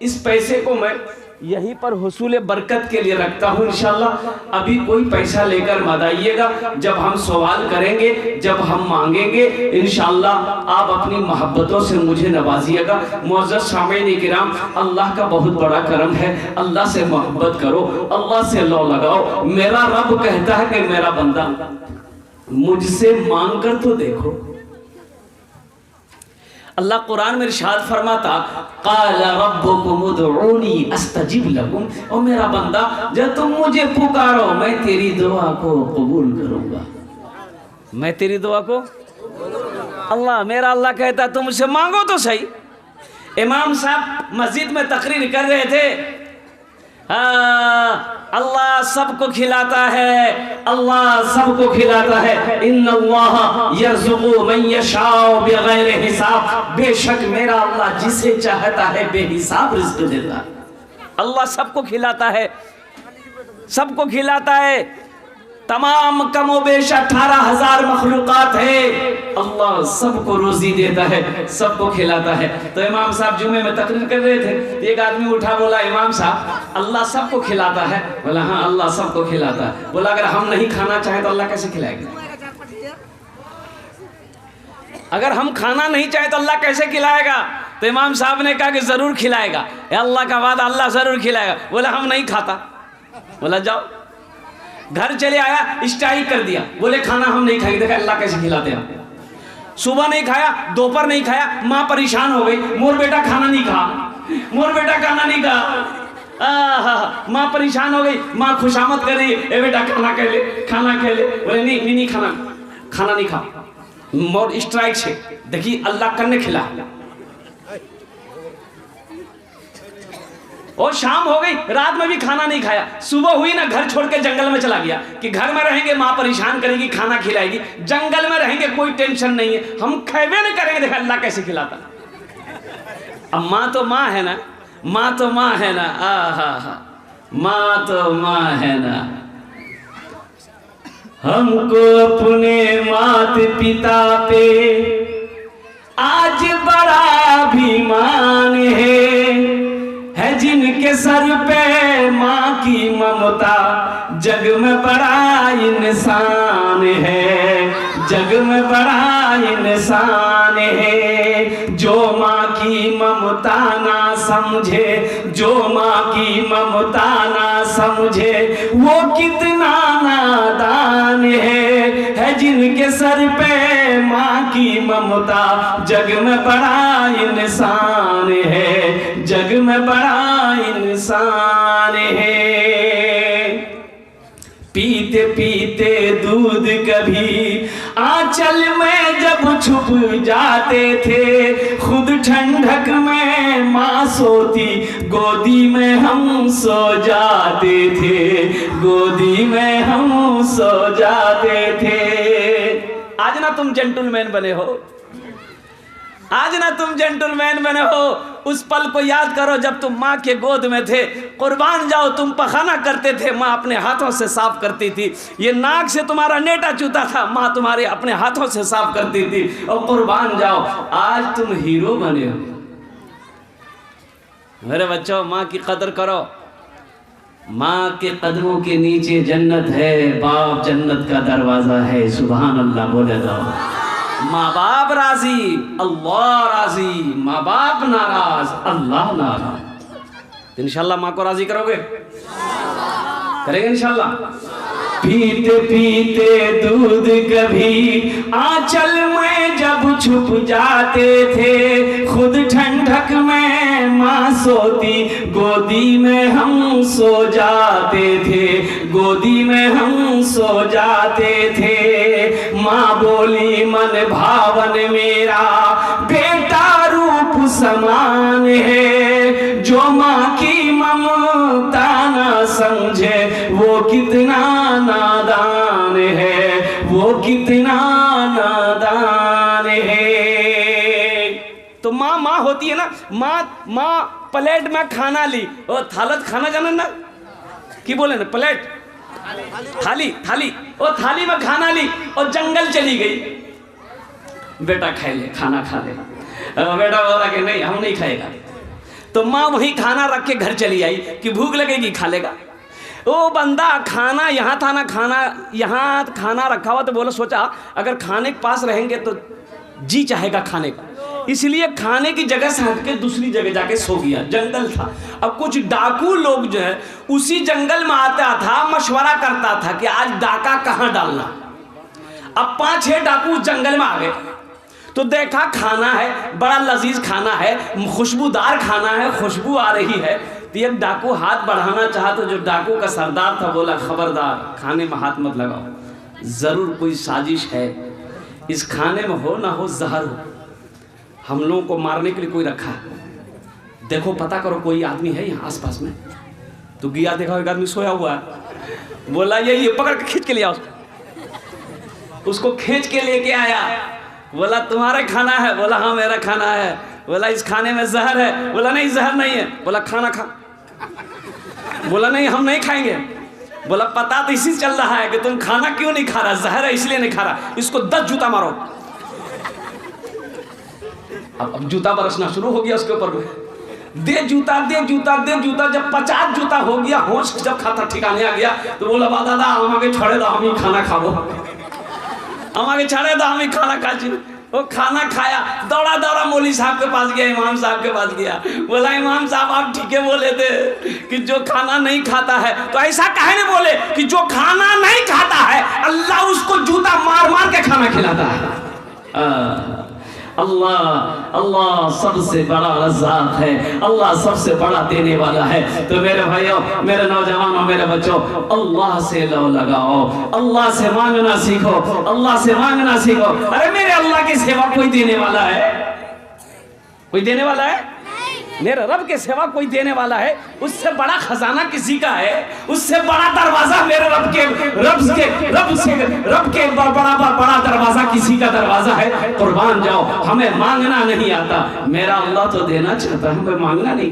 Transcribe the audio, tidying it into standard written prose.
इस पैसे को मैं यहीं पर हुसूल बरकत के लिए रखता हूँ इंशाल्लाह। अभी कोई पैसा लेकर मत आइएगा, जब हम सवाल करेंगे, जब हम मांगेंगे इंशाल्लाह आप अपनी मोहब्बतों से मुझे नवाजिएगा। मुअज़्ज़ज़ सामीन किराम, अल्लाह का बहुत बड़ा करम है। अल्लाह से मोहब्बत करो, अल्लाह से लौ लगाओ। मेरा रब कहता है कि मेरा बंदा मुझसे मांग कर तो देखो। अल्लाह कुरान में इरशाद फरमाता, क़ाला रब्बुकुम उदऊनी अस्तजिब लकुम। और मेरा बंदा जब तुम मुझे पुकारो मैं तेरी दुआ को कबूल करूंगा। मैं तेरी दुआ को अल्लाह मेरा अल्लाह कहता तुम मुझसे मांगो तो सही। इमाम साहब मस्जिद में तकरीर कर रहे थे, अल्लाह सबको खिलाता है, अल्लाह सबको खिलाता है। इन्नल्लाह यर्ज़ुक़ु मन यशाअ बिग़ैरि हिसाब। बेशक मेरा अल्लाह जिसे चाहता है बेहिसाब रिज़्क़ देता है। अल्लाह सबको खिलाता है, सबको खिलाता है। तमाम कमोबेश 18,000 मखलूक़ात है, अल्लाह सबको रोजी देता है, सबको खिलाता है। तो इमाम साहब जुमे में तकरीर कर रहे थे, एक आदमी उठा बोला, इमाम साहब अल्लाह सबको खिलाता है। बोला हाँ अल्लाह सबको खिलाता है। बोला अगर हम नहीं खाना चाहें तो अल्लाह कैसे खिलाएगा? अगर हम खाना नहीं चाहें तो अल्लाह कैसे खिलाएगा? तो इमाम साहब ने कहा कि जरूर खिलाएगा, अल्लाह का वादा, अल्लाह जरूर खिलाएगा। बोला हम नहीं खाता। बोला जाओ। घर चले आया, स्ट्राइक कर दिया, बोले खाना हम नहीं खाएंगे। देखा अल्लाह कैसे खिलाते हैं। सुबह नहीं खाया, दोपहर नहीं खाया, माँ परेशान हो गई, मोर बेटा खाना नहीं खा, मोर बेटा खाना नहीं खा। माँ परेशान हो गई, माँ खुशामद कर रही है, ए बेटा खाना खा ले, खाना खा ले। बोले नहीं खाना, खाना नहीं खा, मोर स्ट्राइक से। देखिए अल्लाह करने खिला। और शाम हो गई, रात में भी खाना नहीं खाया। सुबह हुई ना, घर छोड़ के जंगल में चला गया कि घर में रहेंगे माँ परेशान करेगी, खाना खिलाएगी, जंगल में रहेंगे कोई टेंशन नहीं है, हम खैबे नहीं करेंगे। देखा अल्लाह कैसे खिलाता। अब माँ तो माँ है ना, माँ तो माँ है ना, माँ तो माँ है ना। हमको अपने माता पिता पे आज बड़ा अभिमान है जिनके सर पे माँ की ममता जग में बड़ा इंसान है, जग में बड़ा इंसान है। जो माँ की ममता ना समझे, जो माँ की ममता ना समझे वो कितना नादान है जिनके सर पे माँ की ममता जग में बड़ा इंसान है, जग में बड़ा इंसान है। पीते पीते दूध कभी आंचल में जब छुप जाते थे, खुद ठंडक में माँ सोती गोदी में हम सो जाते थे, गोदी में हम सो जाते थे। आज ना तुम जेंटलमैन बने हो, आज ना तुम जेंटलमैन बने हो। उस पल को याद करो जब तुम माँ के गोद में थे। कुर्बान जाओ, तुम पखाना करते थे, माँ अपने हाथों से साफ करती थी। ये नाक से तुम्हारा नेटा चूता था, माँ तुम्हारे अपने हाथों से साफ करती थी। और कुर्बान जाओ, आज तुम हीरो बने हो। मेरे बच्चों, माँ की कदर करो। माँ के कदमों के नीचे जन्नत है, बाप जन्नत का दरवाजा है। सुभान अल्लाह बोले जाओ। माँ बाप राजी, अल्लाह राजी, माँ बाप नाराज, अल्लाह नाराज। इंशाल्लाह माँ को राजी करोगे? करेंगे इंशाल्लाह। पीते पीते दूध कभी आंचल में जब छुप जाते थे, खुद ठंडक में माँ सोती गोदी में हम सो जाते थे, गोदी में हम सो जाते थे। माँ बोली मन भावन मेरा बेटा रूप समान है, जो माँ की ममता ना समझे वो कितना नादान है, वो कितना नादान है। तो माँ माँ होती है ना, माँ प्लेट में खाना ली और थालत खाना जाना ना की बोले ना, प्लेट थाली थाली और थाली में खाना ली और जंगल चली गई। बेटा खा ले, खाना खा ले। बेटा बोला कि नहीं हम नहीं खाएगा। तो माँ वहीं खाना रख के घर चली आई कि भूख लगेगी खा लेगा। वो बंदा खाना यहाँ था ना, खाना यहाँ खाना रखा हुआ, तो बोला सोचा अगर खाने के पास रहेंगे तो जी चाहेगा खाने का, इसलिए खाने की जगह से हट के दूसरी जगह जाके सो गया। जंगल था। अब कुछ डाकू लोग जो है उसी जंगल में आता था, मशवरा करता था कि आज डाका कहाँ डालना। अब 5-6 डाकू उस जंगल में आ गए, तो देखा खाना है, बड़ा लजीज खाना है, खुशबूदार खाना है, खुशबू आ रही है। तो एक डाकू हाथ बढ़ाना चाहा, तो जो डाकू का सरदार था बोला खबरदार खाने में हाथ मत लगाओ, जरूर कोई साजिश है, इस खाने में हो ना हो जहर हो, हम लोगों को मारने के लिए कोई रखा है, देखो पता करो कोई आदमी है यहाँ आसपास में। तो गया देखा एक आदमी सोया हुआ है, बोला ये पकड़ के खींच के लिया उसको खींच के लेके आया। बोला तुम्हारा खाना है? बोला हाँ मेरा खाना है। बोला इस खाने में जहर है? बोला नहीं जहर नहीं है। बोला खाना खा। बोला नहीं हम नहीं खाएंगे। बोला पता तो इसी चल रहा है कि तुम खाना क्यों नहीं खा रहा, जहर है इसलिए नहीं खा रहा, इसको 10 जूता मारो। अब जूता बरसना शुरू हो गया उसके ऊपर में, दे जूता दे जूता दे जूता। जब 50 जूता हो गया, होश जब खाता ठिकाने आ गया, तो बोला बा दादा हम आगे छोड़े दो, हम ही खाना खाबो, हम आगे छोड़े दो, हम ही खाना खा। वो खाना खाया, दौड़ा दौड़ा मौलवी साहब के पास गया, इमाम साहब के पास गया। बोला इमाम साहब आप ठीक है बोले थे कि जो खाना नहीं खाता है, तो ऐसा काहे नहीं बोले कि जो खाना नहीं खाता है अल्लाह उसको जूता मार मार के खाना खिलाता है। अल्लाह अल्लाह सबसे बड़ा रज़्ज़ाक़ है, अल्लाह सबसे बड़ा देने वाला है। तो मेरे भाइयों, मेरे नौजवानों, मेरे बच्चों, अल्लाह से लो लगाओ, अल्लाह से मांगना सीखो, अल्लाह से मांगना सीखो। अरे मेरे अल्लाह की सेवा कोई देने वाला है? कोई देने वाला है? मेरे रब के सेवा कोई देने वाला है? उससे बड़ा खजाना किसी का है? उससे बड़ा दरवाजा मेरे रब के बड़ा दरवाजा किसी का दरवाजा है? कुर्बान जाओ, हमें मांगना नहीं आता, मेरा अल्लाह तो देना चाहता है, हमें मांगना नहीं।